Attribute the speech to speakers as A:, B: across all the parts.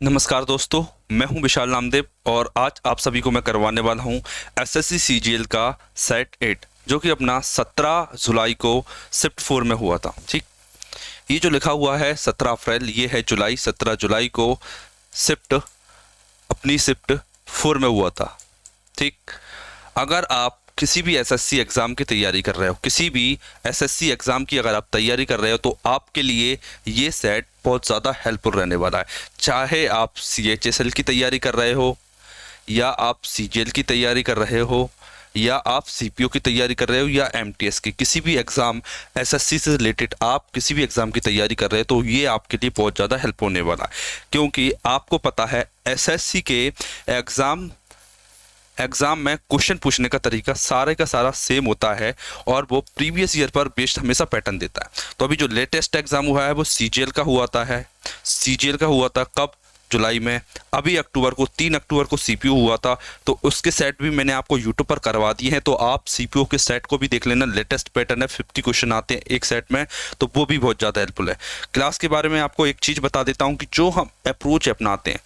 A: नमस्कार दोस्तों, मैं हूं विशाल नामदेव और आज आप सभी को मैं करवाने वाला हूं एसएससी सीजीएल का सेट 8 जो कि अपना 17 जुलाई को शिफ्ट 4 में हुआ था। ठीक, ये जो लिखा हुआ है 17 अप्रैल, ये है जुलाई। 17 जुलाई को शिफ्ट 4 में हुआ था। ठीक, अगर आप किसी भी एसएससी एग्ज़ाम की तैयारी कर रहे हो, किसी भी एसएससी एग्ज़ाम की अगर आप तैयारी कर रहे हो तो आपके लिए ये सेट बहुत ज़्यादा हेल्पफुल रहने वाला है। चाहे आप सीएचएसएल की तैयारी कर रहे हो, या आप सीजीएल की तैयारी कर रहे हो, या आप सीपीओ की तैयारी कर रहे हो, या एमटीएस की किसी भी एग्ज़ाम एसएससी से रिलेटेड आप किसी भी एग्ज़ाम की तैयारी कर रहे हो तो ये आपके लिए बहुत ज़्यादा हेल्प होने वाला है। क्योंकि आपको पता है एसएससी के एग्ज़ाम में क्वेश्चन पूछने का तरीका सारे का सारा सेम होता है और वो प्रीवियस ईयर पर बेस्ड हमेशा पैटर्न देता है। तो अभी जो लेटेस्ट एग्ज़ाम हुआ है वो सीजीएल का हुआ था कब? जुलाई में। अभी अक्टूबर को 3 अक्टूबर को सीपीओ हुआ था, तो उसके सेट भी मैंने आपको यूट्यूब पर करवा दिए हैं, तो आप सीपीओ के सेट को भी देख लेना। लेटेस्ट पैटर्न है, 50 क्वेश्चन आते हैं एक सेट में, तो वो भी बहुत ज़्यादा हेल्पफुल है। क्लास के बारे में आपको एक चीज़ बता देता हूँ कि जो हम अप्रोच अपनाते हैं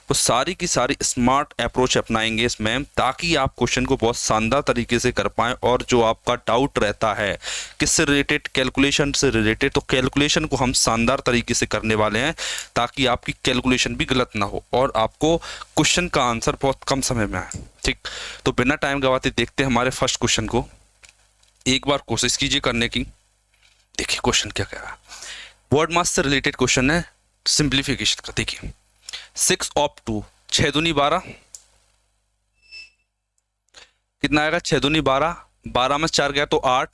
A: वो सारी की सारी स्मार्ट अप्रोच अपनाएंगे इसमें, ताकि आप क्वेश्चन को बहुत शानदार तरीके से कर पाएँ। और जो आपका डाउट रहता है किससे रिलेटेड, कैलकुलेशन से रिलेटेड, तो कैलकुलेशन को हम शानदार तरीके से करने वाले हैं ताकि आपकी कैलकुलेशन भी गलत ना हो और आपको क्वेश्चन का आंसर बहुत कम समय में आए। ठीक, तो बिना टाइम गवाते देखते हैं हमारे फर्स्ट क्वेश्चन को। एक बार कोशिश कीजिए करने की। देखिए क्वेश्चन क्या कह रहा है। वर्ड मास से रिलेटेड क्वेश्चन है, सिंप्लीफिकेशन का। देखिए 6 ऑफ 2, 6 दूनी 12, कितना आएगा? 6 दूनी 12, 12 में 4 गया तो 8,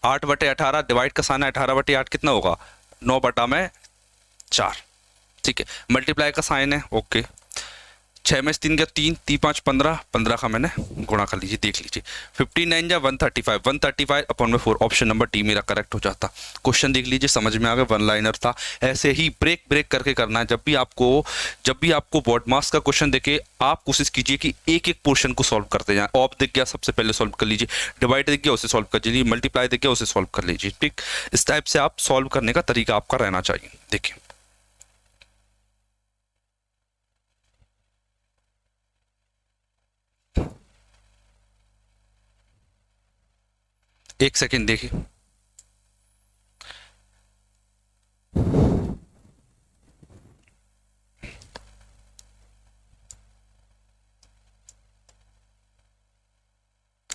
A: 8 बटे 18, डिवाइड का साइन है 18 बटे 8, कितना होगा? 9 बटा में 4। ठीक है, मल्टीप्लाई का साइन है, ओके। 6 में 3 गया 3, 3 5 15, 15 का मैंने गुणा कर लीजिए, देख लीजिए। 59 जा 135, 135 अपॉन में 4, ऑप्शन नंबर डी मेरा करेक्ट हो जाता। क्वेश्चन देख लीजिए, समझ में आ गया, वन लाइनर था। ऐसे ही ब्रेक ब्रेक करके करना है। जब भी आपको बोर्ड मार्क्स का क्वेश्चन देखे, आप कोशिश कीजिए कि एक एक पोर्शन को सॉल्व करते जाएं। ऑफ दिख गया, सबसे पहले सॉल्व कर लीजिए। डिवाइड दिख गया, उसे सॉल्व कर लीजिए। मल्टीप्लाई दिख गया, उसे सॉल्व कर लीजिए। ठीक, इस टाइप से आप सॉल्व करने का तरीका आपका रहना चाहिए। देखिए एक सेकेंड, देखिए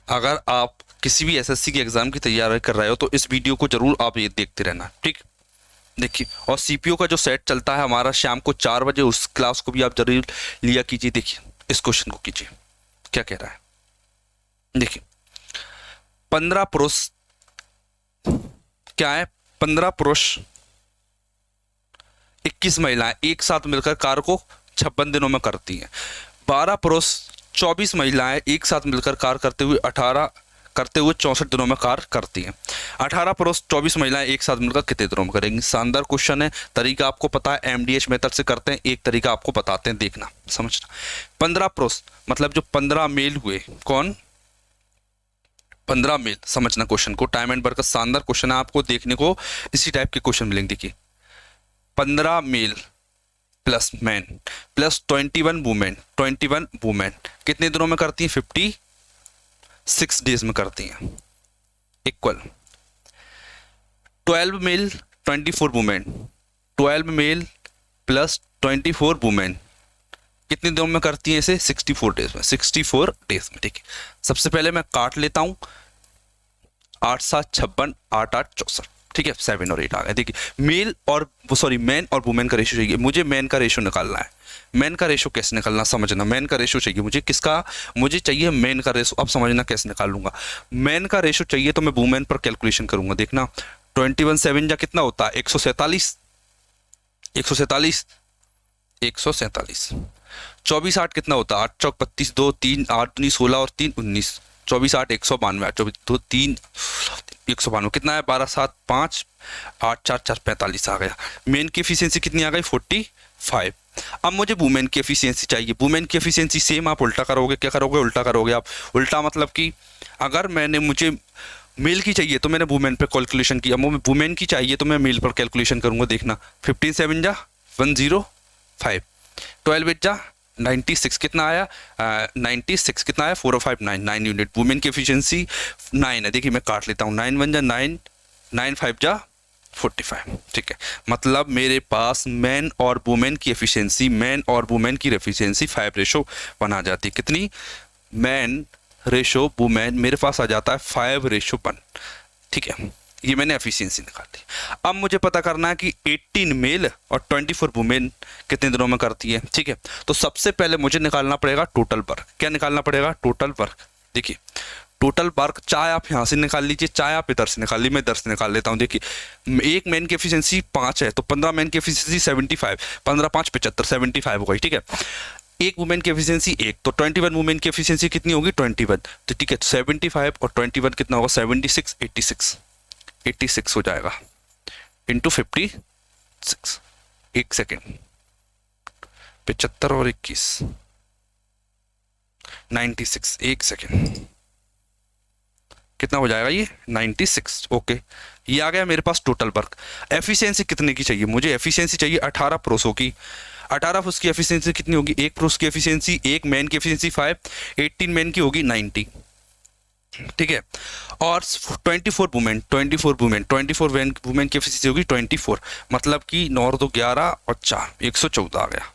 A: अगर आप किसी भी एसएससी के एग्जाम की तैयारी कर रहे हो तो इस वीडियो को जरूर आप ये देखते रहना। ठीक, देखिए, और सीपीओ का जो सेट चलता है हमारा शाम को 4 बजे, उस क्लास को भी आप जरूर लिया कीजिए। देखिए इस क्वेश्चन को कीजिए, क्या कह रहा है। देखिए 15 पुरुष, क्या है? 15 पुरुष 21 महिलाएं एक साथ मिलकर कार्य को 56 दिनों में करती हैं। 12 पुरुष 24 महिलाएं एक साथ मिलकर कार्य करते हुए 64 दिनों में कार्य करती हैं। 18 पुरुष 24 महिलाएं एक साथ मिलकर कितने दिनों में करेंगी? शानदार क्वेश्चन है। तरीका आपको पता है, एमडीएच मेथड से करते हैं। एक तरीका आपको बताते हैं, देखना समझना। 15 पुरुष मतलब जो 15 मेल हुए, कौन? 15 मेल। समझना क्वेश्चन को, टाइम एंड वर्क का शानदार क्वेश्चन है। आपको देखने को इसी टाइप के क्वेश्चन मिलेंगे। देखिए 15 male plus man plus 21 women, 21 women कितने दिनों में करती हैं? 56 डेज में करती हैं। Equal 12 male 24 women, 12 male plus 24 women कितने दिनों में करती हैं? इसे 64 डेज में, 64 डेज में। ठीक है, सबसे पहले मैं काट लेता हूं। 8 7 56, 8 8 64। ठीक है, 7 और 8 आ गए। देखिए मेल और मैन और वुमेन का रेशो चाहिए मुझे। मैन का रेशो निकालना है। मैन का रेशो कैसे निकालना समझना। मैन का रेशो चाहिए मुझे, किसका? मुझे चाहिए मैन का रेशो। अब समझना कैसे निकालूंगा। मैन का रेशो चाहिए तो मैं वुमेन पर कैलकुलेशन करूंगा। देखना 21 7 जा कितना होता है? 147, 147, 147। 24 8 कितना होता है? 8 चौक 32, 2 3 8 19 16 और 3 19, 24 8 192, 8 24 2 3 192, कितना है? 12 7 5 8 4 4 45 आ गया। मेन की एफिशिएंसी कितनी आ गई? 45। अब मुझे वुमेन की एफिशिएंसी चाहिए। वुमेन की एफिशिएंसी सेम आप उल्टा करोगे। क्या करोगे? उल्टा करोगे आप। उल्टा मतलब कि अगर मुझे मेल की चाहिए तो मैंने वुमेन पे कैलकुलेशन किया, वुमेन की चाहिए तो मैं मेल पर कैलकुलेशन करूंगा। देखना 15 7 जा 105, 12 एट जा 96 कितना आया, 96 कितना आया, 4 और 5 9, 9 यूनिट। वुमेन की एफिशिएंसी 9 है, देखिए मैं काट लेता हूँ, 9 1 जा 9, 9 5 जा 45, ठीक है। मतलब मेरे पास मैन और वुमेन की एफिशिएंसी, मैन और वुमेन की एफिशिएंसी 5:1 आ जाती है। कितनी? मैन रेशो वुमेन मेरे पास आ जाता है 5:1, ठीक है। ये मैंने एफिशिएंसी निकाली। अब मुझे पता करना है कि 18 मेल और 24 वुमेन कितने दिनों में करती है, ठीक है। तो सबसे पहले मुझे निकालना पड़ेगा टोटल वर्क। क्या निकालना पड़ेगा? Total work. देखिए टोटल वर्क, चाहे आप यहाँ से निकाल लीजिए, चाहे आप इधर से निकाल लीजिए, मैं इधर से निकाल लेता हूँ। देखिए एक मैन की एफिशिएंसी 5 है, तो 15 मैन की एफिशिएंसी 75, 15 5 75, 75 हो गई, ठीक है। एक वुमेन की एफिशिएंसी 1, तो 21 वुमेन की एफिशिएंसी कितनी होगी? 21, तो ठीक है। 75 और 21 कितना होगा? 76, 86 हो जाएगा इंटू 56। एक सेकेंड, 75 और 21, 96, एक सेकेंड, कितना हो जाएगा ये? 96, ओके। ये आ गया मेरे पास टोटल वर्क। एफिशिएंसी कितने की चाहिए मुझे? एफिशिएंसी चाहिए 18 पुरुषों की। 18 पुरुष की एफिशिएंसी कितनी होगी? एक पुरुष की एफिशिएंसी, एक मैन की एफिशिएंसी 5, 18 मैन की होगी 90, ठीक है। और 24 वुमेन, 24 वुमेन की एफिशिएंसी होगी 24, मतलब कि 9 2 11 और 4 114 आ गया।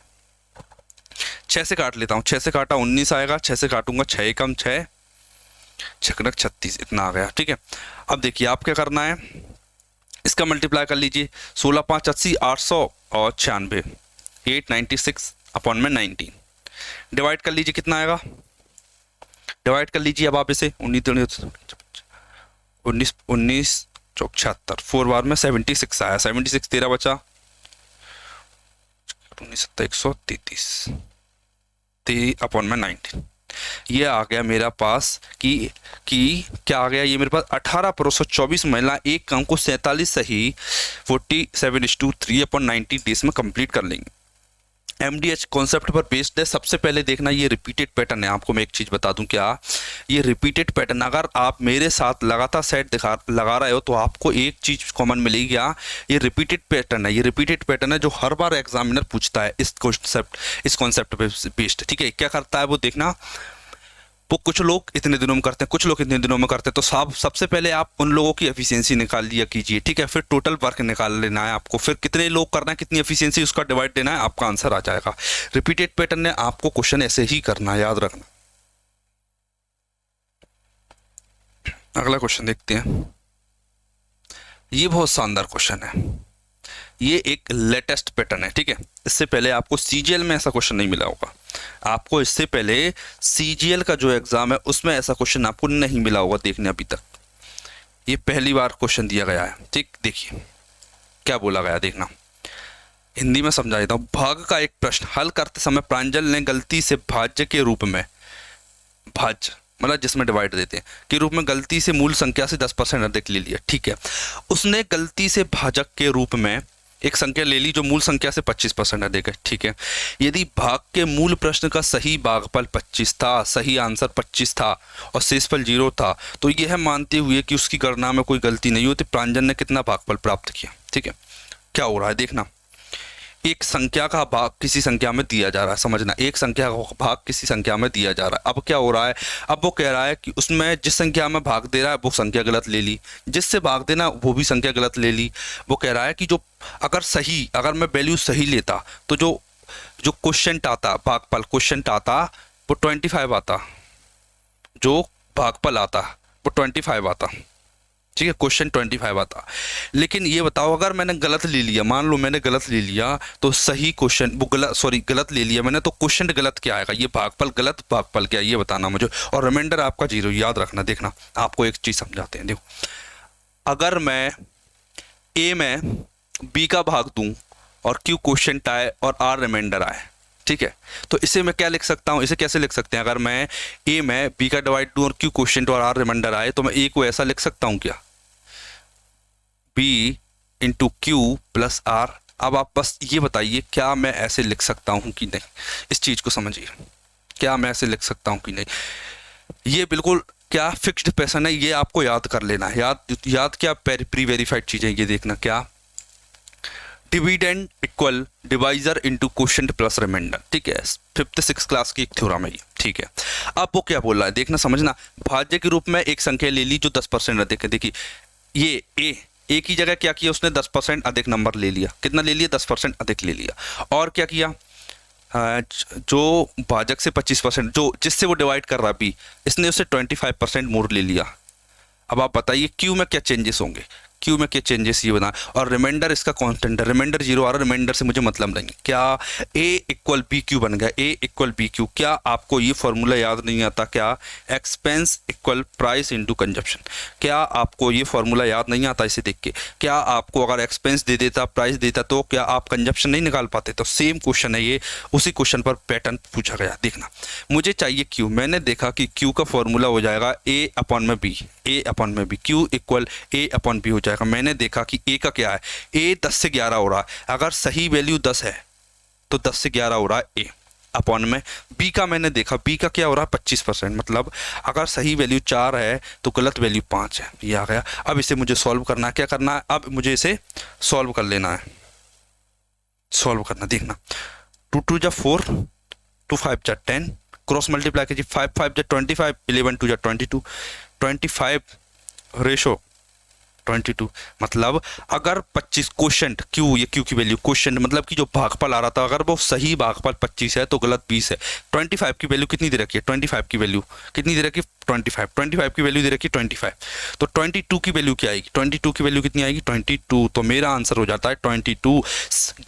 A: 6 से काट लेता हूँ, 6 से काटा 19 आएगा, 6 से काटूंगा 6 कम 6 छकनक 36, इतना आ गया, ठीक है। अब देखिए आप क्या करना है, इसका मल्टीप्लाई कर लीजिए, 16 5 80, 800 और 96, 896 अपॉन में 19, डिवाइड कर लीजिए, कितना आएगा? डिवाइड कर लीजिए अब आप इसे, 19 चौक 76, 4 बार में 76 आया, 76 13 बचा, 19 133, 3 अपॉन में 19। ये आ गया मेरा पास कि क्या आ गया? ये मेरे पास 18 पुरुष और 24 महिला एक काम को 47 सही 47:3/90 डेज में कंप्लीट कर लेंगे। MDH कॉन्सेप्ट पर बेस्ड है। सबसे पहले देखना ये रिपीटेड पैटर्न है। आपको मैं एक चीज़ बता दूं, क्या ये रिपीटेड पैटर्न, अगर आप मेरे साथ लगातार सेट लगा रहे हो तो आपको एक चीज़ कॉमन मिलेगी, क्या? ये रिपीटेड पैटर्न है। ये रिपीटेड पैटर्न है जो हर बार एग्जामिनर पूछता है इस कॉन्सेप्ट पे बेस्ड, ठीक है। क्या करता है वो देखना, वो कुछ लोग इतने दिनों में करते हैं, कुछ लोग इतने दिनों में करते हैं। तो सबसे पहले आप उन लोगों की एफिशिएंसी निकाल लिया कीजिए, ठीक है। फिर टोटल वर्क निकाल लेना है आपको, फिर कितने लोग करना है, कितनी एफिशिएंसी, उसका डिवाइड देना है, आपका आंसर आ जाएगा। रिपीटेड पैटर्न है, आपको क्वेश्चन ऐसे ही करना है, याद रखना। अगला क्वेश्चन देखते हैं। ये बहुत शानदार क्वेश्चन है, ये एक लेटेस्ट पैटर्न है, ठीक है। इससे पहले आपको CGL में ऐसा क्वेश्चन नहीं मिला होगा। आपको इससे पहले CGL का जो एग्जाम है उसमें ऐसा क्वेश्चन आपको नहीं मिला होगा देखने अभी तक। ये पहली बार क्वेश्चन दिया गया है, ठीक। देखिए क्या बोला गया, देखना, हिंदी में समझा देता हूँ। भाग का एक प्रश्न हल करते समय प्रांजल ने गलती से भाज्य के रूप में, भाज्य मतलब जिसमें डिवाइड देते हैं के रूप में, गलती से मूल संख्या से 10% अधिक ले लिया, ठीक है। उसने गलती से भाजक के रूप में एक संख्या ले ली जो मूल संख्या से 25% अधिक है, ठीक है। यदि भाग के मूल प्रश्न का सही भागफल 25 था, सही आंसर 25 था और शेषफल 0 था, तो यह मानते हुए कि उसकी गणना में कोई गलती नहीं होती, प्रांजल ने कितना भागफल प्राप्त किया, ठीक है। क्या हो रहा है देखना, एक संख्या का भाग किसी संख्या में दिया जा रहा है, समझना, एक संख्या का भाग किसी संख्या में दिया जा रहा है। अब क्या हो रहा है, अब वो कह रहा है कि उसमें जिस संख्या में भाग दे रहा है वो संख्या गलत ले ली, जिससे भाग देना वो भी संख्या गलत ले ली। वो कह रहा है कि जो अगर मैं वैल्यू सही लेता तो जो क्वोशिएंट आता, भागफल क्वोशिएंट आता वो 25 आता, जो भागफल आता वो 25 आता, ठीक है। क्वेश्चन 25 आता। लेकिन ये बताओ अगर मैंने गलत ले लिया, मान लो मैंने गलत ले लिया, तो सही क्वेश्चन वो गलत ले लिया मैंने, तो क्वेश्चन गलत क्या आएगा, ये भागफल गलत, भागफल क्या, ये बताना मुझे। और रिमाइंडर आपका 0, याद रखना। देखना आपको एक चीज समझाते हैं, देखो, अगर मैं A में B का भाग दूं और Q क्वेश्चन आए और R रिमाइंडर आए, ठीक है, तो इसे मैं क्या लिख सकता हूँ, इसे कैसे लिख सकते हैं, अगर मैं A में B का डिवाइड दूं और Q क्वेश्चन और R रिमाइंडर आए, तो मैं A को ऐसा लिख सकता हूँ क्या, B into Q plus R। अब आप बस ये बताइए क्या मैं ऐसे लिख सकता हूँ कि नहीं, इस चीज को समझिए, क्या मैं ऐसे लिख सकता हूँ कि नहीं। ये बिल्कुल क्या फिक्स्ड पैटर्न है, ये आपको याद कर लेना है। याद क्या प्री वेरीफाइड चीजें, ये देखना क्या dividend equal divisor into quotient plus reminder, ठीक है, 5th 6th क्लास की एक थ्योरम है ये, ठीक है। अब वो क्या बोल रहा है देखना समझना, भाज्य के रूप में एक संख्या ले ली जो 10% अधिक है। देखिए ये ए की जगह क्या किया उसने, 10% अधिक नंबर ले लिया। कितना ले लिया, 10% अधिक ले लिया। और क्या किया, जो भाजक से 25% जो जिससे वो डिवाइड कर रहा बी, इसने उससे 25% मोर ले लिया। अब आप बताइए क्यू में क्या चेंजेस होंगे, क्यू में क्या चेंजेस ये बना। और रिमाइंडर इसका कांस्टेंट है, रिमाइंडर 0 आ रहा है, रिमाइंडर से मुझे मतलब नहीं। क्या ए इक्वल बी क्यू बन गया, ए इक्वल बी क्यू। क्या आपको ये फॉर्मूला याद नहीं आता, क्या expense equal price into consumption, क्या आपको ये फॉर्मूला याद नहीं आता इसे देख के। क्या आपको अगर एक्सपेंस दे देता, प्राइस देता, तो क्या आप कंजप्शन नहीं निकाल पाते। तो सेम क्वेश्चन है ये, उसी क्वेश्चन पर पैटर्न पूछा गया। देखना मुझे चाहिए क्यू, मैंने देखा कि क्यू का फॉर्मूला हो जाएगा ए अपॉन में बी, ए अपॉन में बी, क्यू इक्वल ए अपॉन बी हो जाएगा। मैंने देखा कि ए का क्या है, ए 10 से 11 हो रहा है, अगर सही वैल्यू 10 है तो 10 से 11 हो रहा है ए अपॉन में। बी का मैंने देखा, बी का क्या हो रहा है 25%, मतलब अगर सही वैल्यू 4 है तो गलत वैल्यू 5 है। ये आ गया। अब इसे मुझे सॉल्व करना है, क्या करना है, अब मुझे इसे सॉल्व कर लेना है, सॉल्व करना। देखना 2 2 जा 4, 2 5 जा 10, क्रॉस मल्टीप्लाई कीजिए, 5 5 जा 25, 11 2 जा 22, 25 रेशो 22। मतलब अगर 25 क्वोशिएंट क्यू, ये क्यू की वैल्यू क्वोशिएंट मतलब कि जो भागफल आ रहा था, अगर वो सही भागफल 25 है तो गलत 20 है। 25 की वैल्यू कितनी दे रखी है, 25 की वैल्यू कितनी दे रखी है 25 की वैल्यू दे रखी है 25। तो 22 की वैल्यू क्या आएगी, 22 की वैल्यू कितनी आएगी 22। तो मेरा आंसर हो जाता है 22।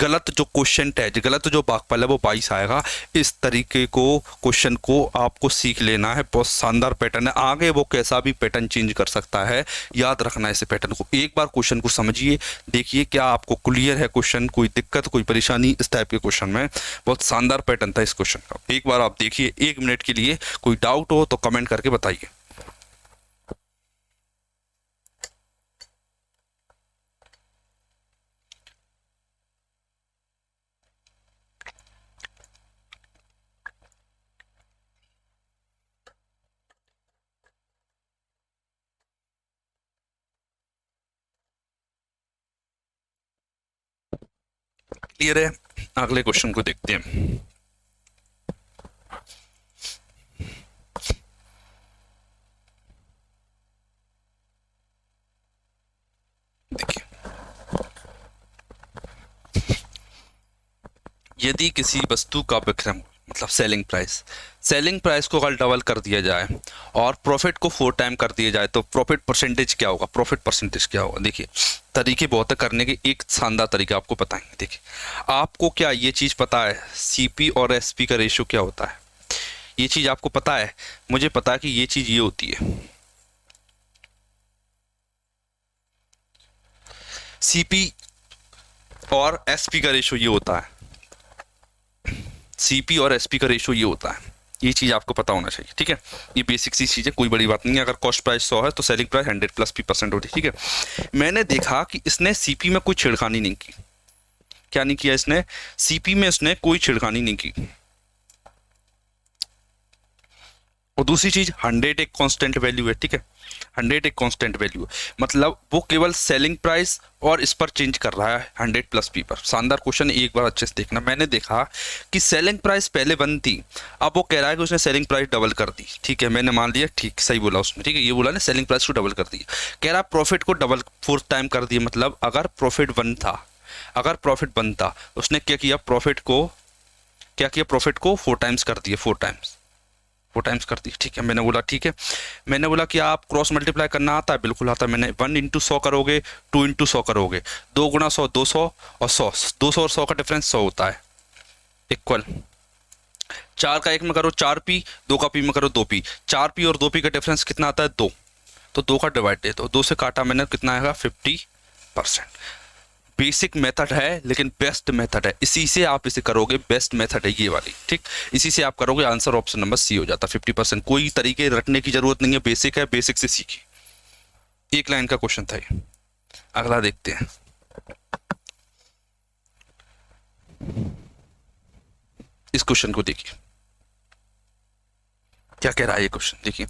A: गलत जो क्वोशिएंट है, गलत जो भागफल है वो 22 आएगा। इस तरीके को क्वेश्चन को आपको सीख लेना है, बहुत शानदार पैटर्न है। आगे वो कैसा भी पैटर्न चेंज कर सकता है, याद रखना है इसे पैटर्न को। एक बार क्वेश्चन को समझिए, देखिए क्या आपको क्लियर है क्वेश्चन, कोई दिक्कत कोई परेशानी इस टाइप के क्वेश्चन में। बहुत शानदार पैटर्न था इस क्वेश्चन का, एक बार आप देखिए 1 मिनट के लिए। कोई डाउट हो तो कमेंट करके बताइए। क्लियर है, अगले क्वेश्चन को देखते हैं। देखिए यदि किसी वस्तु का विक्रय मतलब सेलिंग प्राइस को अगर डबल कर दिया जाए और प्रॉफिट को 4 टाइम कर दिया जाए तो प्रॉफिट परसेंटेज क्या होगा, प्रॉफिट परसेंटेज क्या होगा। देखिए तरीके बहुत है करने के, एक शानदार तरीका आपको बताएंगे। देखिए आपको क्या ये चीज़ पता है, सीपी और एसपी का रेशियो क्या होता है, ये चीज़ आपको पता है। मुझे पता है कि ये चीज़ ये होती है, सीपी और एसपी का रेशियो ये होता है, सीपी और एसपी का रेशियो ये होता है। ये चीज़ आपको पता होना चाहिए, ठीक है। ये बेसिक सी चीज़ है, कोई बड़ी बात नहीं है। अगर कॉस्ट प्राइस 100 है तो सेलिंग प्राइस 100 प्लस P% होती है, ठीक है। मैंने देखा कि इसने सीपी में कोई छेड़खानी नहीं की। क्या नहीं किया इसने, सीपी में इसने कोई छेड़खानी नहीं की। और दूसरी चीज 100 एक कांस्टेंट वैल्यू है, ठीक है। 100 एक कांस्टेंट वैल्यू मतलब वो केवल सेलिंग प्राइस और इस पर चेंज कर रहा है 100 प्लस P पर। शानदार क्वेश्चन, एक बार अच्छे से देखना। मैंने देखा कि सेलिंग प्राइस पहले 1 थी, अब वो कह रहा है कि उसने सेलिंग प्राइस डबल कर दी, ठीक है। मैंने मान लिया, ठीक सही बोला उसने, ठीक है। ये बोला ना सेलिंग प्राइस को डबल कर दी, कह रहा प्रॉफिट को डबल 4 टाइम कर दिया। मतलब अगर प्रॉफिट 1 था, अगर प्रॉफिट 1 था, उसने क्या किया, प्रॉफिट को क्या किया, प्रॉफिट को 4 टाइम्स कर दिया, 4 टाइम्स कर दी, ठीक है। मैंने बोला ठीक है, मैंने बोला कि आप क्रॉस मल्टीप्लाई करना आता है, बिल्कुल आता है। मैंने 1 इंटू 100 करोगे, 2 इंटू 100 करोगे, 2 गुणा 100 200 और 100, 200 और 100 का डिफरेंस 100 होता है, इक्वल 4 का 1 में करो 4P, 2 का P में करो 2P, 4P और 2P का डिफरेंस कितना आता है 2, तो 2 का डिवाइड दे दो, 2 से काटा मैंने, कितना आएगा 50%। बेसिक मेथड है लेकिन बेस्ट मेथड है, इसी से आप इसे करोगे, बेस्ट मेथड है ये वाली, ठीक। इसी से आप करोगे, आंसर ऑप्शन नंबर सी हो जाता है 50%। कोई तरीके रटने की जरूरत नहीं है, बेसिक है, बेसिक से सीखिए। एक लाइन का क्वेश्चन था ये। अगला देखते हैं। इस क्वेश्चन को देखिए क्या कह रहा है ये क्वेश्चन। देखिए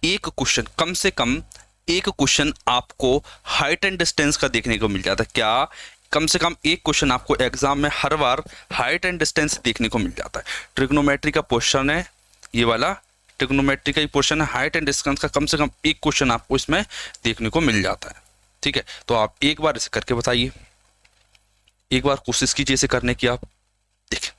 A: एक क्वेश्चन, कम से कम एक क्वेश्चन आपको हाइट एंड डिस्टेंस का देखने को मिल जाता है। क्या कम से कम एक क्वेश्चन आपको एग्जाम में हर बार हाइट एंड डिस्टेंस देखने को मिल जाता है। ट्रिग्नोमेट्री का पोर्शन है ये वाला, ट्रिग्नोमेट्री का ही पोर्शन है, हाइट एंड डिस्टेंस का कम से कम एक क्वेश्चन आपको इसमें देखने को मिल जाता है। ठीक है, तो आप एक बार इसे करके बताइए, एक बार कोशिश कीजिए इसे करने की। आप देखिए,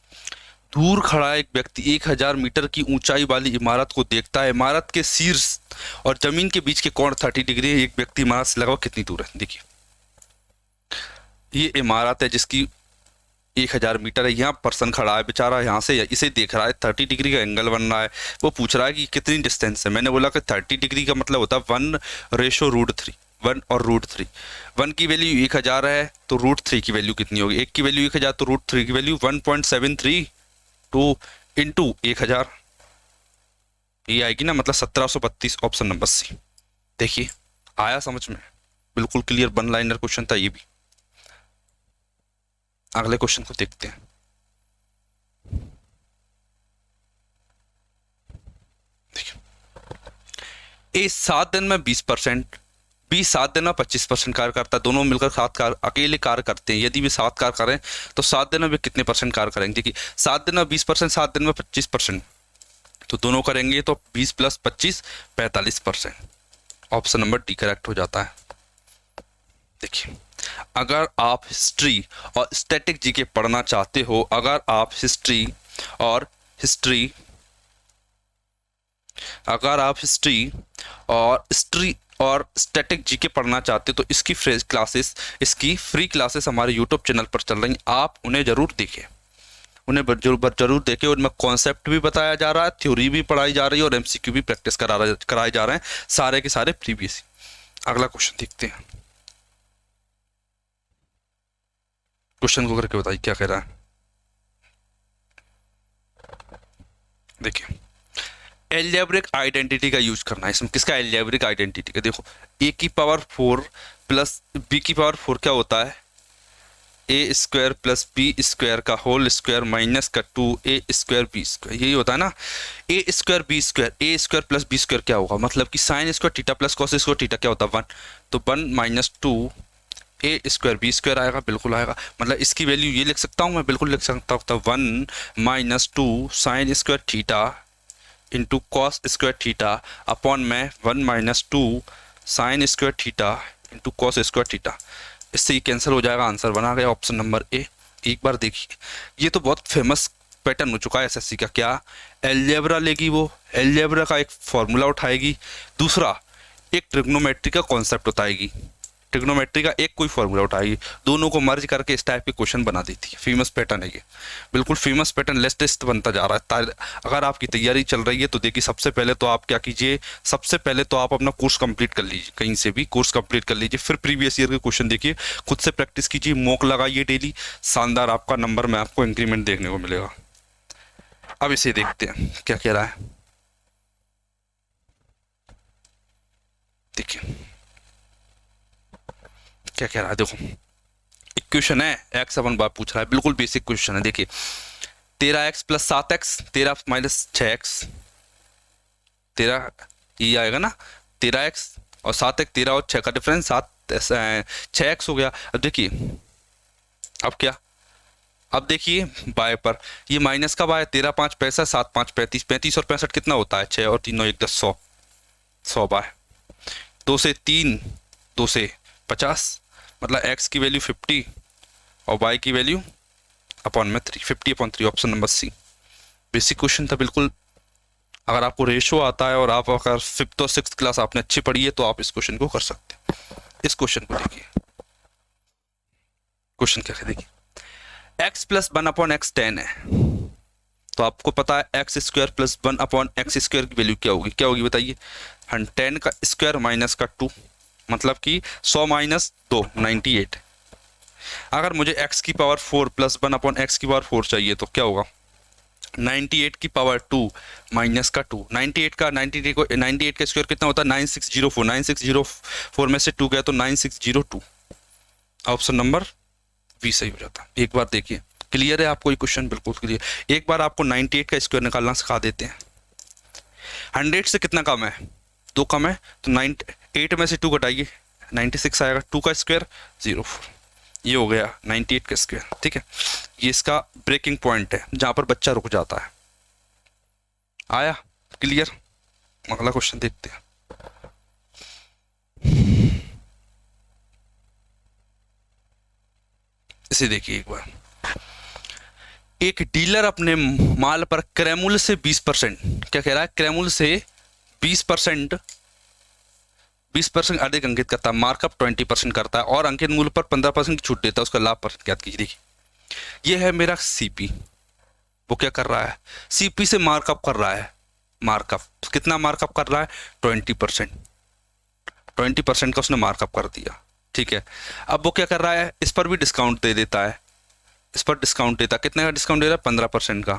A: दूर खड़ा एक व्यक्ति 1000 मीटर की ऊंचाई वाली इमारत को देखता है। इमारत के शीर्ष और जमीन के बीच के कोण 30 डिग्री है। एक व्यक्ति इमारत से लगभग कितनी दूर है? देखिए, ये इमारत है जिसकी 1000 मीटर है, यहाँ पर्सन खड़ा है बेचारा, यहाँ से इसे देख रहा है, 30 डिग्री का एंगल बन रहा है। वो पूछ रहा है कि कितनी डिस्टेंस है। मैंने बोला कि 30 डिग्री का मतलब होता है 1:√3, 1 और √3। 1 की वैल्यू 1000 है तो √3 की वैल्यू कितनी होगी? 1 की वैल्यू 1000 तो √3 की वैल्यू 1.732 इंटू 1000, ये आएगी ना, मतलब 1732, ऑप्शन नंबर सी। देखिए, आया समझ में? बिल्कुल क्लियर वन लाइनर क्वेश्चन था ये भी। अगले क्वेश्चन को देखते हैं। देखिए, ए 7 दिन में 20%, बी 7 दिन में 25% कार्य करता है। दोनों मिलकर 7 कार्य अकेले कार्य करते हैं। यदि वे 7 कार्य करें तो 7 दिन में वे कितने परसेंट कार्य करेंगे? देखिए, 7 दिन में 20%, 7 दिन में 25%, तो दोनों करेंगे तो 20 + 25 45%। ऑप्शन नंबर डी करेक्ट हो जाता है। देखिए, अगर आप हिस्ट्री और स्टैटिक जीके पढ़ना चाहते हो, अगर आप हिस्ट्री और स्टैटिक जीके पढ़ना चाहते हो तो इसकी फ्री क्लासेस हमारे यूट्यूब चैनल पर चल रही हैं। आप उन्हें जरूर देखें, जरूर देखें। उनमें कॉन्सेप्ट भी बताया जा रहा है, थ्योरी भी पढ़ाई जा रही है और एमसीक्यू भी प्रैक्टिस कराए जा रहे हैं, सारे के सारे प्रीवियस। अगला क्वेश्चन देखते हैं। क्वेश्चन को करके बताइए क्या कह रहा है। देखिए, एल्जेब्रिक आइडेंटिटी का यूज करना है इसमें। किसका? एल्जेब्रिक आइडेंटिटी का। देखो, a⁴ प्लस b⁴ क्या होता है? a² + b² का होल स्क्वायर माइनस का 2a² b², यही होता है ना। a² b², a² + b² क्या होगा? मतलब कि sin square theta plus cos square theta क्या होता है? 1, तो 1 - 2 a² b² आएगा, बिल्कुल आएगा। मतलब इसकी वैल्यू ये लिख सकता हूँ मैं, बिल्कुल लिख सकता हूँ, 1 - 2 sin square theta into cos square theta upon में 1 - 2 sin square theta into cos square theta. इससे ये कैंसिल हो जाएगा, आंसर बना गया ऑप्शन नंबर ए। एक बार देखिए, ये तो बहुत फेमस पैटर्न हो चुका है एसएससी का। क्या? एल्जेब्रा लेगी, वो एल्जेब्रा का एक फॉर्मूला उठाएगी, दूसरा एक ट्रिग्नोमेट्री का कॉन्सेप्ट बताएगी, ट्रिग्नोमेट्री का एक कोई फॉर्मूला उठाएगी, दोनों को मर्ज करके इस टाइप के क्वेश्चन बना देती है। फेमस पैटर्न है ये, बिल्कुल फेमस पैटर्न, लेटेस्ट बनता जा रहा है। अगर आपकी तैयारी चल रही है तो देखिए, सबसे पहले तो आप क्या कीजिए, सबसे पहले तो आप अपना कोर्स कंप्लीट कर लीजिए, कहीं से भी कोर्स कंप्लीट कर लीजिए, फिर प्रीवियस ईयर के क्वेश्चन देखिए, खुद से प्रैक्टिस कीजिए, मॉक लगाइए डेली, शानदार आपका नंबर में आपको इंक्रीमेंट देखने को मिलेगा। अब इसे देखते हैं क्या कह रहा है। देखिए क्या कह रहा है। देखो, एक क्वेश्चन है, एक्स अपन बात पूछ रहा है, बिल्कुल बेसिक क्वेश्चन है। देखिए, 13x + 7x, 13 - 6x, 13 ये आएगा ना, 13x और 7x, 13 और 6 का डिफरेंस 6x हो गया। अब देखिए, अब क्या, अब देखिए बाय पर, ये माइनस का बाय, 13 × 5 = 65, 7 × 5 = 35, 35 और 65 कितना होता है? 6 और 3 × 1 = 10, 100 बाय 2 से 3, 2 से 50, मतलब x की वैल्यू 50 और y की वैल्यू अपॉन में 3, 50/3, option number C. Basic question था बिल्कुल। अगर आपको रेशो आता है और आप अगर 5th और 6th क्लास आपने अच्छी पढ़ी है तो आप इस क्वेश्चन को कर सकते हैं। इस क्वेश्चन को देखिए, क्वेश्चन क्या है, देखिए, x + 1/x 10 है, तो आपको पता है x² + 1/x² की वैल्यू क्या होगी? क्या होगी बताइए? 10 का स्क्वायर माइनस का 2, मतलब कि 100 - 2 98। अगर मुझे x⁴ + 1/x⁴ चाहिए तो क्या होगा? 98 की पावर 2 माइनस का 2, 98 का स्क्वायर कितना होता है? 9604, 9604 में से 2 गया तो 9602, ऑप्शन नंबर बी सही हो जाता है। एक बार देखिए, क्लियर है आपको ये क्वेश्चन? बिल्कुल क्लियर। एक बार आपको 98 का स्क्वायर निकालना सिखा देते हैं। 100 से कितना कम है? 2 कम है, तो 8 में से 2 घटाइए, 96 आएगा। 2 का स्क्वायर 04, ये हो गया 98 का स्क्वायर, ठीक है। ये इसका ब्रेकिंग पॉइंट है जहां पर बच्चा रुक जाता है। आया क्लियर? अगला क्वेश्चन देखते हैं। इसे देखिए एक बार। एक डीलर अपने माल पर क्रय मूल्य से 20%, क्या कह रहा है, क्रय मूल्य से 20% अधिक अंकित करता है, मार्कअप 20% करता है और अंकित मूल्य पर 15% की छूट देता है, उसका लाभ पर ज्ञात कीजिए। देखिए ये है मेरा सीपी, वो क्या कर रहा है, सीपी से मार्कअप कर रहा है। मार्कअप कितना मार्कअप कर रहा है, 20%। 20% का उसने मार्कअप कर दिया, ठीक है। अब वो क्या कर रहा है, इस पर भी डिस्काउंट दे देता है, इस पर डिस्काउंट देता है। कितने का डिस्काउंट दे रहा है, 15% का।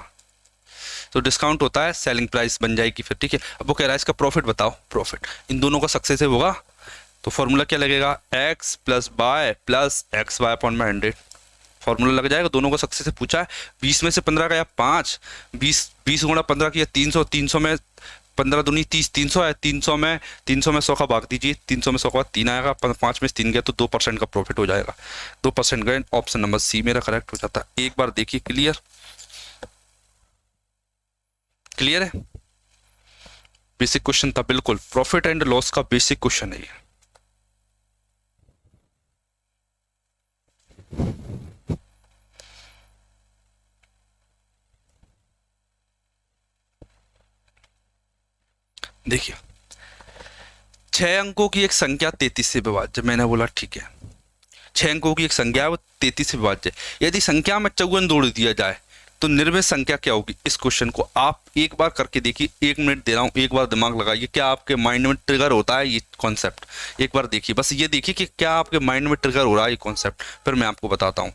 A: तो डिस्काउंट होता है, सेलिंग प्राइस बन जाएगी फिर, ठीक है। अब वो कह रहा है इसका प्रॉफिट बताओ, प्रॉफिट इन दोनों का सक्सेसिव होगा तो फॉर्मूला क्या लगेगा, x plus y plus x y upon में 100, फॉर्मूला लग जाएगा। दोनों को सक्सेसिव पूछा है, 20 में से 15 का या 5, 20 गुणा 15 की 300, 300 में 15 दूनी 30, 300 है, 300 में 100 का भाग दीजिए, 300 में 100 का 3 आएगा, 5 में से 3 गया तो 2% का प्रॉफिट हो जाएगा। 2% गए, ऑप्शन नंबर सी मेरा करेक्ट हो जाता है। एक बार देखिए, क्लियर? क्लियर है? बेसिक क्वेश्चन था बिल्कुल, प्रॉफिट एंड लॉस का बेसिक क्वेश्चन है ये। देखिए 6 अंकों की एक संख्या 33 से विभाज्य, मैंने बोला ठीक है, 6 अंकों की एक संख्या है वो 33 से विभाज्य। यदि संख्या में 54 जोड़ दिया जाए तो निर्मित संख्या क्या होगी। इस क्वेश्चन को आप एक बार करके देखिए, 1 मिनट दे रहा हूं, एक बार दिमाग लगाइए, क्या आपके माइंड में ट्रिगर होता है ये कॉन्सेप्ट। एक बार देखिए, बस ये देखिए कि क्या आपके माइंड में ट्रिगर हो रहा है ये कॉन्सेप्ट, फिर मैं आपको बताता हूं।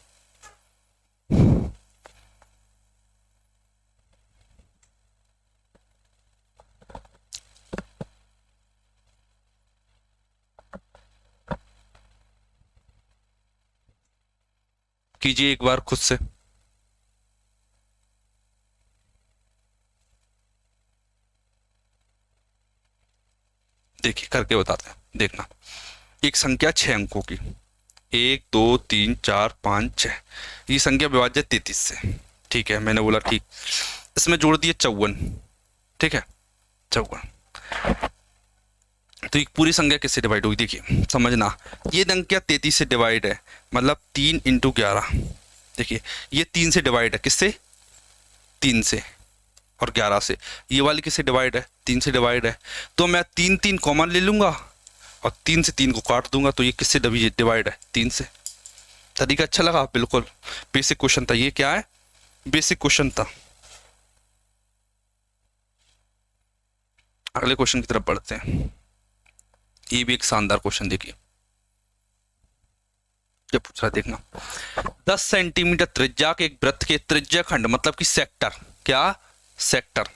A: कीजिए एक बार खुद से। देखिए करके बताते हैं, देखना। एक संख्या 6 अंकों की, 1 2 3 4 5 6, ये संख्या विभाज्य 33 से, ठीक है। मैंने बोला ठीक, इसमें जोड़ दिए 54, ठीक है, 54। तो एक पूरी संख्या किससे डिवाइड होगी, देखिए समझना, ये संख्या 33 से डिवाइड है, मतलब 3 इंटू 11। देखिए ये 3 से डिवाइड है, किससे, 3 से, और 11 से। ये वाली किससे डिवाइड है, 3 से डिवाइड है। तो मैं 3 3 कॉमन ले लूंगा और 3 से 3 को काट दूंगा, तो ये किससे डिवाइड है, 3 से। तरीका अच्छा लगा, बिल्कुल बेसिक क्वेश्चन था ये। क्या है, बेसिक क्वेश्चन था। अगले क्वेश्चन की तरफ बढ़ते हैं। ये भी एक शानदार क्वेश्चन, देखिए क्या पूछ रहा है, देखना। 10 सेंटीमीटर त्रिज्या के एक वृत्त के त्रिज्या खंड, मतलब कि सेक्टर, क्या, सेक्टर,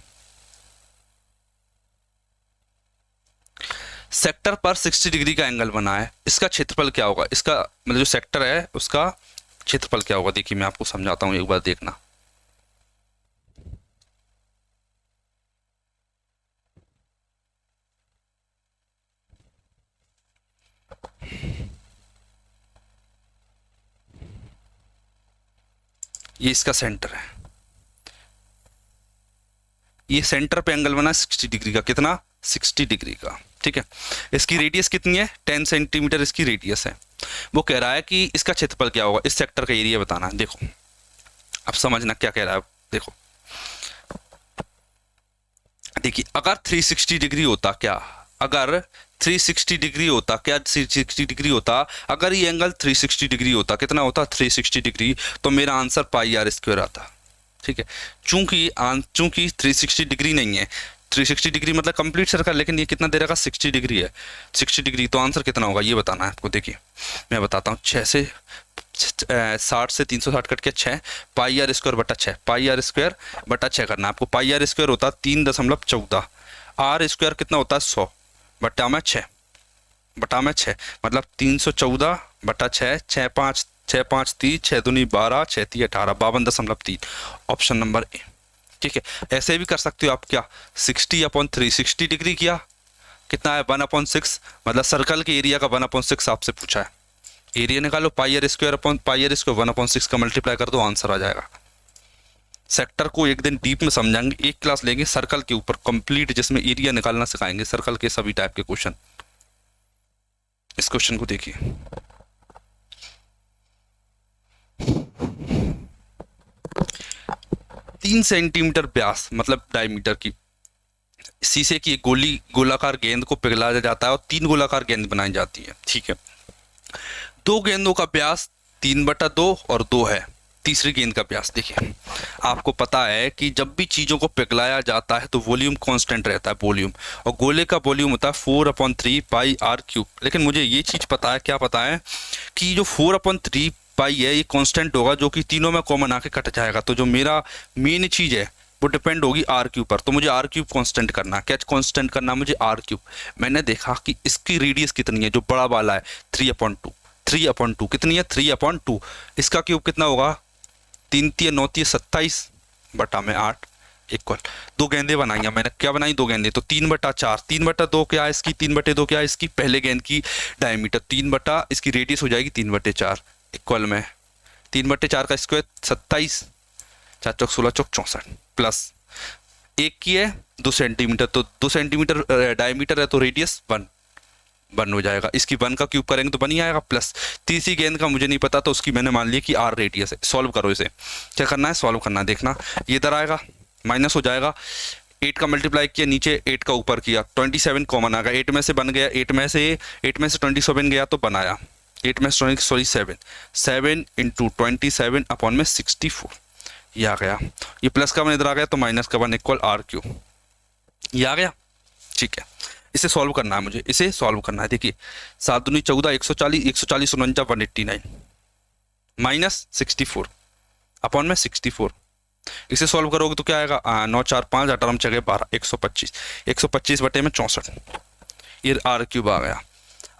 A: सेक्टर पर 60 डिग्री का एंगल बना है, इसका क्षेत्रफल क्या होगा। इसका मतलब जो सेक्टर है उसका क्षेत्रफल क्या होगा। देखिए मैं आपको समझाता हूं, एक बार देखना। ये इसका सेंटर है, ये सेंटर पे एंगल बना 60 डिग्री का, कितना, 60 डिग्री का, ठीक है। इसकी रेडियस कितनी है, 10 सेंटीमीटर इसकी रेडियस है। वो कह रहा है कि इसका क्षेत्रफल क्या होगा, इस सेक्टर का एरिया बताना है। देखो अब समझना क्या कह रहा है, देखो देखिए, अगर 360 डिग्री होता, क्या, अगर 360 डिग्री होता, क्या 360 डिग्री होता, अगर ये एंगल 360 डिग्री होता, कितना होता, 360 डिग्री, तो मेरा आंसर पाई आर स्क्वायर आता, ठीक है। चूंकि 360 डिग्री नहीं है, 360 डिग्री मतलब कंप्लीट सर्कल, लेकिन ये कितना दे रखा, 60 डिग्री है, 60 डिग्री, तो आंसर कितना होगा ये बताना है आपको। देखिए मैं बताता हूँ, 60 से 360 कट के 6, पाई आर स्क्वायर बटा 6, पाई आर स्क्वायर बटा 6 करना है आपको। पाई आर स्क्वायर होता है 3.14, आर स्क्वायर कितना होता है 100 बटा में 6, मतलब 314 बटा 6, 6 5 30, 6 दूनी 12, 6 3 18, 52.3, ऑप्शन नंबर ए, ठीक है। ऐसे भी कर सकते हो आप, क्या 60/360 डिग्री किया, कितना है 1/6, मतलब सर्कल के एरिया का 1/6 आपसे पूछा है, एरिया निकालो, pi r square upon pi r square 1/6 का मल्टीप्लाई कर दो, आंसर आ जाएगा। सेक्टर को एक दिन डीप में समझाएंगे, एक क्लास लेंगे सर्कल के ऊपर कंप्लीट, जिसमें एरिया निकालना सिखाएंगे, सर्कल के सभी टाइप के क्वेश्चन। इस क्वेश्चन को देखिए, 3 सेंटीमीटर व्यास मतलब डायमीटर की शीशे की एक गोलाकार गेंद को पिघलाया जाता है और 3 गोलाकार गेंद बनाई जाती है, ठीक है। 2 गेंदों का व्यास 3/2 और 2 है। तीसरी गेंद का व्यास देखिए, आपको पता है कि जब भी चीज़ों को पिघलाया जाता है तो वॉल्यूम कांस्टेंट रहता है, वॉल्यूम, और गोले का वॉल्यूम होता है 4/3 पाई आर क्यूब। लेकिन मुझे ये चीज़ पता है, क्या पता है, कि जो 4/3 पाई है ये कांस्टेंट होगा, जो कि तीनों में कॉमन आके कट जाएगा। तो जो मेरा मेन चीज़ है वो डिपेंड होगी आर क्यूब पर। तो मुझे आर क्यूब कांस्टेंट करना है। क्या कांस्टेंट करना है मुझे? R cube. मैंने देखा कि इसकी रेडियस कितनी है, जो बड़ा वाला है 3/2, 3/2 कितनी है? 3/2। इसका क्यूब कितना होगा? 3 3 9 3 27 बटा में 8 इक्वल 2 गेंदें बनाई हैं मैंने। क्या बनाई? 2 गेंदें। तो 3/4, 3/2 क्या है इसकी? 3/2 क्या है इसकी? पहले गेंद की डायमीटर, 3 बटा इसकी रेडियस हो जाएगी 3/4 इक्वल में 3/4 का स्क्वायर 27, 4 चौक 16 चौक 64 प्लस एक की है 2 सेंटीमीटर, तो 2 सेंटीमीटर डायमीटर है तो रेडियस 1 हो जाएगा। इसकी 1 का क्यूब करेंगे तो 1 ही आएगा, प्लस तीसरी गेंद का मुझे नहीं पता तो उसकी मैंने मान लिया कि आर रेडियस है। सॉल्व करो इसे, क्या करना है? सॉल्व करना है। देखना ये इधर आएगा, माइनस हो जाएगा, 8 का मल्टीप्लाई किया नीचे, 8 का ऊपर किया, 27 कॉमन आ गया, 8 में से बन गया, 8 में से 27 गया तो बनाया 8 में से 7 इंटू 27 अपॉन में 64, ये आ गया। ये प्लस का 1 इधर आ गया तो माइनस का 1 इक्वल आर क्यू, ये आ गया, ठीक है। इसे सॉल्व करना है मुझे, इसे सॉल्व करना है। देखिए 7 दूनी 14, 140, 140 49 189 माइनस 64 अपॉन में 64। इसे सॉल्व करोगे तो क्या आएगा? 9 4 5 18 जगह 12, 125, 125 बटे में 64, ये आर क्यूब आ गया।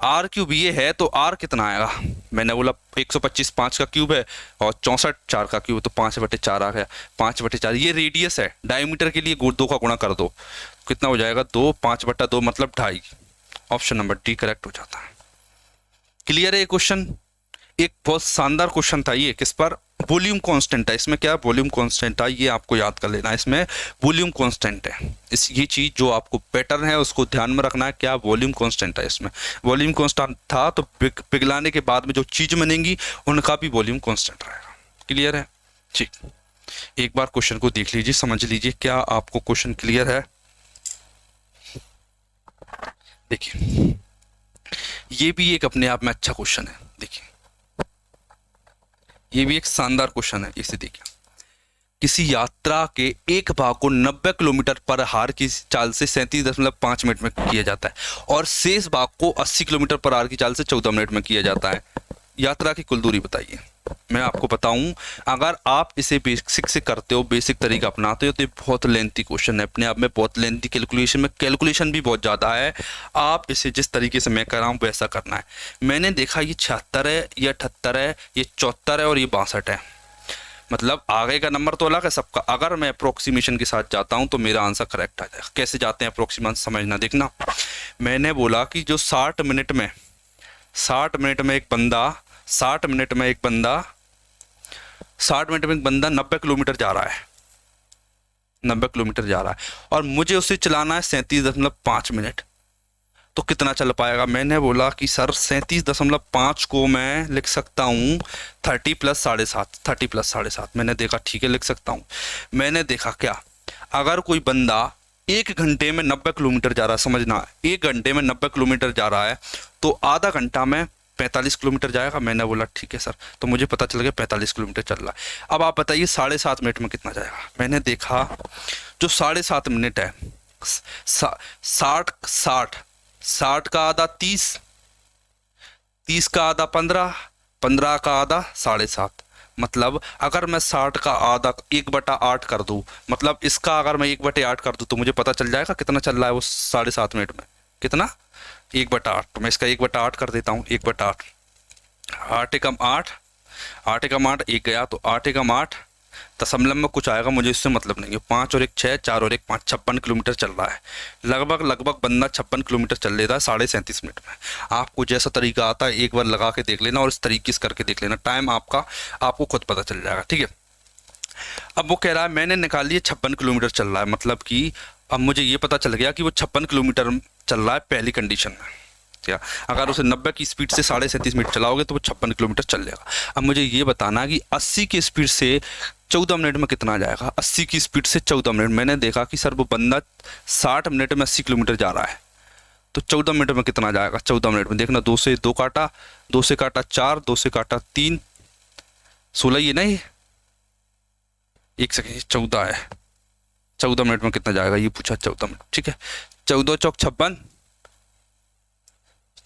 A: आर क्यूब ये है तो आर कितना आएगा? मैंने बोला 125 5 का क्यूब है और 64 4 का क्यूब, तो 5/4 आ गया। 5/4 ये रेडियस है, डायमीटर के लिए 2 का गुणा कर दो, कितना हो जाएगा? 2, 5/2 मतलब 2.5। ऑप्शन नंबर डी करेक्ट हो जाता है। क्लियर है ये क्वेश्चन? एक बहुत शानदार क्वेश्चन था ये, किस पर? वॉल्यूम कांस्टेंट है। इसमें क्या वॉल्यूम कांस्टेंट है, ये आपको याद कर लेना है। इसमें वॉल्यूम कांस्टेंट है, इस ये चीज जो आपको पैटर्न है उसको ध्यान में रखना है। क्या वॉल्यूम कांस्टेंट है? इसमें वॉल्यूम कांस्टेंट था तो पिघलाने के बाद में जो चीज बनेंगी उनका भी वॉल्यूम कांस्टेंट रहेगा। क्लियर है? ठीक, एक बार क्वेश्चन को देख लीजिए, समझ लीजिए, क्या आपको क्वेश्चन क्लियर है? देखिए ये भी एक अपने आप में अच्छा क्वेश्चन है। देखिए ये भी एक शानदार क्वेश्चन है, इसे देखिए। किसी यात्रा के एक भाग को 90 किलोमीटर पर हार की चाल से 37.5 मिनट में किया जाता है और शेष भाग को 80 किलोमीटर पर हार की चाल से 14 मिनट में किया जाता है। यात्रा की कुल दूरी बताइए। मैं आपको बताऊं, अगर आप इसे बेसिक से करते हो, बेसिक तरीका अपनाते हो, तो ये बहुत लेंथी क्वेश्चन है, अपने आप में बहुत लेंथी कैलकुलेशन भी बहुत ज़्यादा है। आप इसे जिस तरीके से मैं कर रहा हूँ वैसा करना है। मैंने देखा ये 76 है, ये 78 है, ये 74 है और ये 62 है, मतलब आगे का नंबर तो अलग है सबका। अगर मैं अप्रोक्सीमेशन के साथ जाता हूं तो मेरा आंसर करेक्ट आ जाएगा। कैसे जाते हैं अप्रोक्सीमेशन समझना। देखना, मैंने बोला कि जो 60 मिनट में एक बंदा 60 मिनट में एक बंदा 90 किलोमीटर जा रहा है, 90 किलोमीटर जा रहा है और मुझे उसे चलाना है 37.5 मिनट, तो कितना चल पाएगा? मैंने बोला कि सर 37.5 को मैं लिख सकता हूँ 30 + 7.5, 30 + 7.5। मैंने देखा ठीक है लिख सकता हूँ। मैंने देखा क्या, अगर कोई बंदा 1 घंटे में 90 किलोमीटर जा रहा है, समझना 1 घंटे में 90 किलोमीटर जा रहा है तो आधा घंटा में 45 किलोमीटर जाएगा। मैंने बोला ठीक है सर, तो मुझे पता चल गया 45 किलोमीटर चल रहा है। अब आप बताइए 7.5 मिनट में कितना जाएगा? मैंने देखा जो 7.5 मिनट है, 60 का आधा 30, 30 का आधा 15, 15 का आधा 7.5, मतलब अगर मैं 60 का आधा 1/8 कर दूं, मतलब इसका अगर मैं 1/8 कर दूं तो मुझे पता चल जाएगा कितना चल रहा है वो 7.5 मिनट में, कितना? 1/8। तो मैं इसका 1/8 कर देता हूँ, 1/8, 8 एकम 8, 8 एकम 8 एक गया तो 8 एकम 8, दशमलव में कुछ आएगा, मुझे इससे मतलब नहीं है। 5 और 1 6, 4 और 1 5, 56 किलोमीटर चल रहा है। लगभग बंदा 56 किलोमीटर चल लेता है 37.5 मिनट में। आपको जैसा तरीका आता है एक बार लगा के देख लेना और इस तरीके से करके देख लेना, टाइम आपको खुद पता चल जाएगा, ठीक है। अब वो कह रहा है मैंने निकाल लिया 56 किलोमीटर चल रहा है, मतलब कि अब मुझे ये पता चल गया कि वो 56 किलोमीटर चल रहा है पहली कंडीशन में। क्या अगर उसे 90 की स्पीड से 37.5 मिनट चलाओगे तो वो 56 किलोमीटर चल जाएगा। अब मुझे ये बताना कि 80 की स्पीड से 14 मिनट में कितना जाएगा। 80 की स्पीड से 14 मिनट, मैंने देखा कि सर वो बंदा 60 मिनट में 80 किलोमीटर जा रहा है, तो 14 मिनट में कितना जाएगा। 14 मिनट में देखना, 2 से 2 काटा, 2 से काटा 4, 2 से काटा 3, 16 ही है ना ये। एक सेकेंड, 14 है। 14 मिनट में कितना जाएगा ये पूछा, 14 मिनट, ठीक है। 14 चौक 56,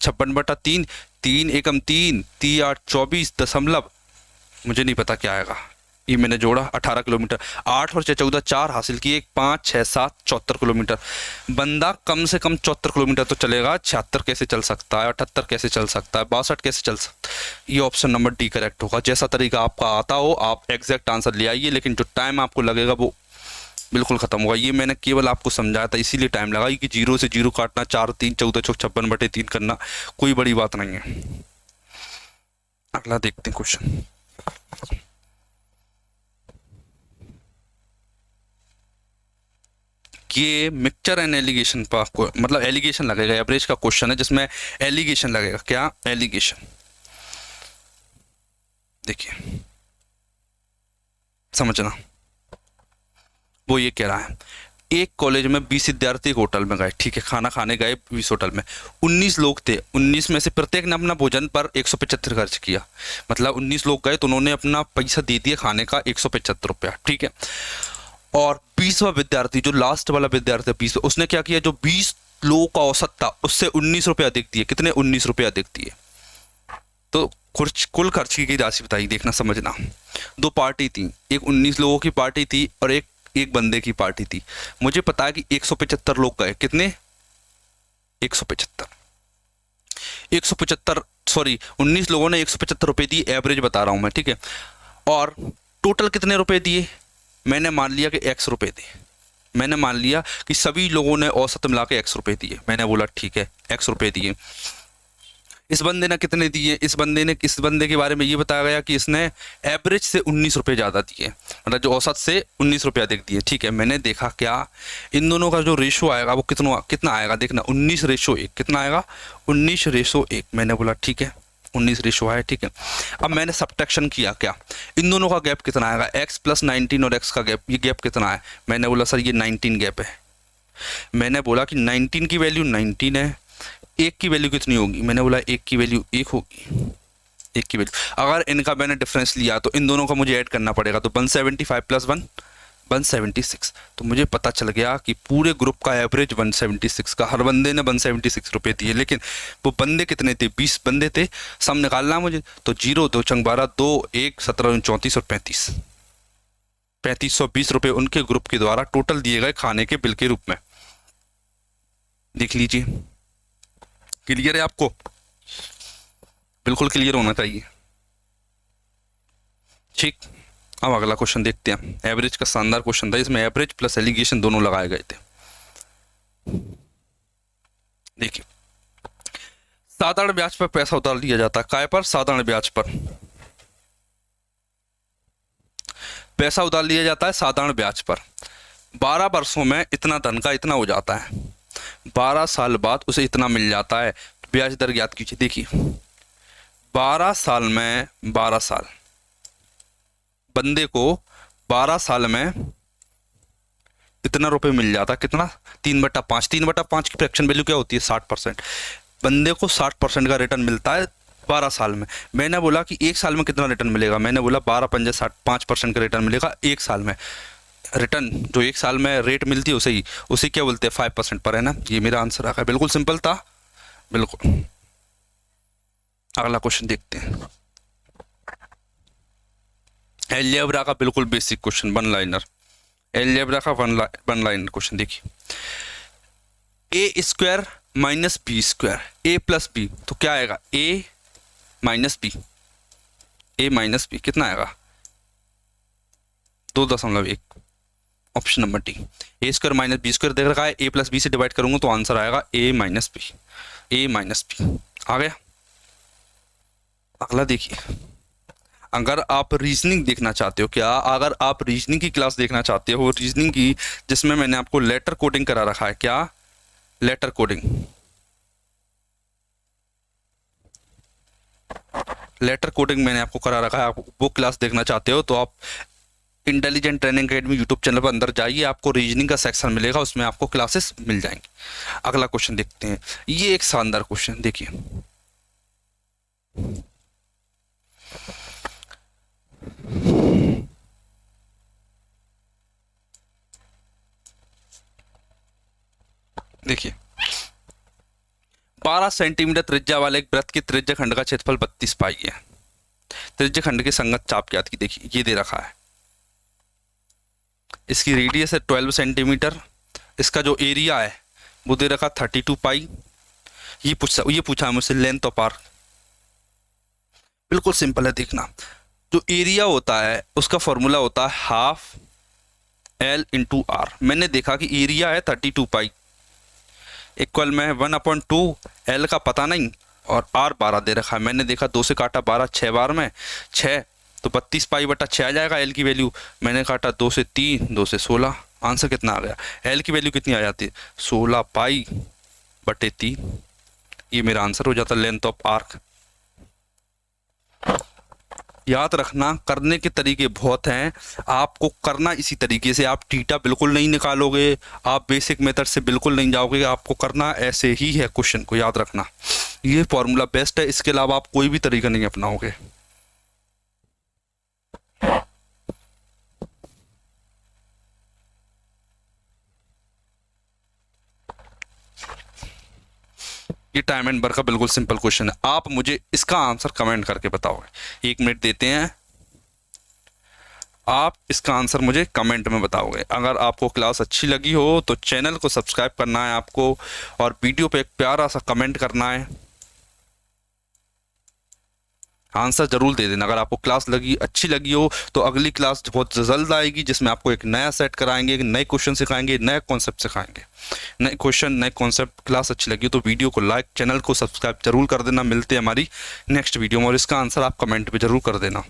A: 56 बटा 3, 3 एकम 3, 3 8 24 दशमलव, मुझे नहीं पता क्या आएगा। ये मैंने जोड़ा 18 किलोमीटर, 8 और 6 14, 4 हासिल किए, 5 6 7 74 किलोमीटर। बंदा कम से कम 74 किलोमीटर तो चलेगा। 76 कैसे चल सकता है, 78 कैसे चल सकता है, 62 कैसे चल सकता है। ये ऑप्शन नंबर डी करेक्ट होगा। जैसा तरीका आपका आता हो आप एग्जैक्ट आंसर ले आइए, लेकिन जो टाइम आपको लगेगा वो बिल्कुल खत्म होगा। ये मैंने केवल आपको समझाया था, इसीलिए टाइम लगा कि 0 से 0 काटना, 4 3 14 चौक 56 बटे 3 करना, कोई बड़ी बात नहीं है। अगला देखते हैं क्वेश्चन। ये मिक्सचर एंड एलिगेशन पर मतलब एलिगेशन लगेगा, एवरेज का क्वेश्चन है जिसमें एलिगेशन लगेगा। क्या एलिगेशन, देखिए समझना। वो ये कह रहा है एक कॉलेज में 20 विद्यार्थी एक होटल में गए, ठीक है, खाना खाने गए 20 होटल में। 19 लोग थे, 19 में से प्रत्येक ने अपना भोजन पर 175 खर्च किया। मतलब 19 लोग गए तो उन्होंने अपना पैसा दे दिया खाने का 175 रुपया, ठीक है। और 20वां विद्यार्थी, जो लास्ट वाला विद्यार्थी 20, उसने क्या किया, जो 20 लोगों का औसत था उससे 19 रुपये अधिक दिए। कितने, 19 रुपये अधिक दिए। तो कुल खर्च की राशि बताई, देखना समझना। 2 पार्टी थी, एक 19 लोगों की पार्टी थी और एक बंदे की पार्टी थी। मुझे पता है कि 175 लोग गए, कितने, 175 सॉरी 19 लोगों ने 175 रुपये दिए, एवरेज बता रहा हूं मैं, ठीक है। और टोटल कितने रुपए दिए, मैंने मान लिया कि x रुपए दिए। मैंने मान लिया कि सभी लोगों ने औसत मिला के x रुपए दिए। मैंने बोला ठीक है x रुपए दिए। इस बंदे ने कितने दिए, इस बंदे के बारे में ये बताया गया कि इसने एवरेज से 19 रुपये ज़्यादा दिए, मतलब जो औसत से 19 रुपये अधिक दिए, ठीक है। मैंने देखा क्या इन दोनों का जो रेशो आएगा वो कितना आएगा, देखना 19:1, कितना आएगा 19:1। मैंने बोला ठीक है 19 रेशो है, ठीक है। अब मैंने सब्ट्रैक्शन किया, क्या इन दोनों का गैप कितना आएगा, x + 19 और x का गैप, ये गैप कितना है। मैंने बोला सर ये 19 गैप है। मैंने बोला कि 19 की वैल्यू 19 है, 1 की वैल्यू कितनी होगी, मैंने बोला 1 की वैल्यू 1 होगी, 1 की वैल्यू। अगर इनका मैंने डिफरेंस लिया तो इन दोनों का मुझे ऐड करना पड़ेगा, तो 175 + 1 176। तो मुझे पता चल गया कि पूरे ग्रुप का एवरेज 176 का, हर बंदे ने 176 रुपये दिए। लेकिन वो बंदे कितने थे, 20 बंदे थे, सम निकालना मुझे। तो 0 2 चंग 12 2 1 17 34 और 35, 3520 रुपये उनके ग्रुप के द्वारा टोटल दिए गए खाने के बिल के रूप में। देख लीजिए, क्लियर है आपको, बिल्कुल क्लियर होना चाहिए, ठीक। अब अगला क्वेश्चन देखते हैं। एवरेज का शानदार क्वेश्चन था, इसमें एवरेज प्लस एलिगेशन दोनों लगाए गए थे। देखिए, साधारण ब्याज पर पैसा उधार लिया जाता है, काय पर, साधारण ब्याज पर पैसा उधार लिया जाता है, साधारण ब्याज पर। 12 वर्षों में इतना धन का इतना हो जाता है, 12 साल बाद उसे इतना मिल जाता है। ब्याज दर ज्ञात कीजिए। देखिए 12 साल में, 12 साल, बंदे को 12 साल में इतना रुपए मिल जाता, कितना, 3/5। 3/5 की फ्रैक्शन वैल्यू क्या होती है, 60%। बंदे को 60% का रिटर्न मिलता है 12 साल में। मैंने बोला कि 1 साल में कितना रिटर्न मिलेगा, मैंने बोला 12 पंजे 60, 5% का रिटर्न मिलेगा 1 साल में। रिटर्न जो 1 साल में रेट मिलती है उसे क्या बोलते हैं, 5% पर, है ना। ये मेरा आंसर आ गया, बिल्कुल सिंपल था, बिल्कुल। अगला क्वेश्चन देखते हैं। अलजेब्रा का बिल्कुल बेसिक क्वेश्चन, 1 लाइनर। अलजेब्रा का 1 लाइनर क्वेश्चन देखिए। a² - b², a + b, तो क्या आएगा, a - b, a - b कितना आएगा, 2.1। Option number D. A square minus b square देख रखा है, ए प्लस बी से डिवाइड करूंगा तो आंसर आएगा a minus b. A minus b आ गया। अगला देखिए, अगर आप रीजनिंग देखना चाहते हो, क्या अगर आप रीजनिंग की क्लास देखना चाहते हो, रीजनिंग की जिसमें मैंने आपको लेटर कोडिंग करा रखा है, क्या लेटर कोडिंग, लेटर कोडिंग मैंने आपको करा रखा है, आप वो क्लास देखना चाहते हो तो आप intelligent training academy YouTube channel पर अंदर जाइए, आपको रीजनिंग का सेक्शन मिलेगा, उसमें आपको क्लासेस मिल जाएंगी। अगला क्वेश्चन देखते हैं, ये एक शानदार क्वेश्चन देखिए। देखिए 12 सेंटीमीटर त्रिज्या वाले एक वृत्त की त्रिज्या खंड का क्षेत्रफल 32 पाई है। त्रिज्या खंड की संगत चाप ज्ञात की। देखिए ये दे रखा है, इसकी रेडियस है 12 सेंटीमीटर, इसका जो एरिया है वो दे रखा 32 पाई। ये पूछा है मुझसे लेंथ ऑफ आर्क। बिल्कुल सिंपल है, देखना जो एरिया होता है उसका फॉर्मूला होता है हाफ एल इंटू आर। मैंने देखा कि एरिया है 32 पाई इक्वल में 1/2, एल का पता नहीं और आर 12 दे रखा है। मैंने देखा 2 से काटा 12, 6 बार में 6 तो 32 पाई बटा 6 आ जाएगा एल की वैल्यू। मैंने काटा 2 से 3, 2 से 16, आंसर कितना आ गया? एल की वैल्यू कितनी आ जाती है? 16 पाई बटे 3। ये मेरा आंसर हो जाता लेंथ ऑफ आर्क। याद रखना करने के तरीके बहुत हैं, आपको करना इसी तरीके से। आप थीटा बिल्कुल नहीं निकालोगे, आप बेसिक मेथड से बिल्कुल नहीं जाओगे, आपको करना ऐसे ही है। क्वेश्चन को याद रखना, ये फॉर्मूला बेस्ट है, इसके अलावा आप कोई भी तरीका नहीं अपनाओगे। ये टाइम एंड वर्क का बिल्कुल सिंपल क्वेश्चन है, आप मुझे इसका आंसर कमेंट करके बताओगे। 1 मिनट देते हैं, आप इसका आंसर मुझे कमेंट में बताओगे। अगर आपको क्लास अच्छी लगी हो तो चैनल को सब्सक्राइब करना है आपको, और वीडियो पे एक प्यारा सा कमेंट करना है, आंसर जरूर दे देना। अगर आपको क्लास अच्छी लगी हो तो अगली क्लास बहुत जल्द आएगी, जिसमें आपको एक नया सेट कराएंगे, नए क्वेश्चन सिखाएंगे, नए कॉन्सेप्ट सिखाएंगे, नए क्वेश्चन नए कॉन्सेप्ट। क्लास अच्छी लगी हो तो वीडियो को लाइक, चैनल को सब्सक्राइब जरूर कर देना। मिलते हैं हमारी नेक्स्ट वीडियो में, और इसका आंसर आप कमेंट पे जरूर कर देना।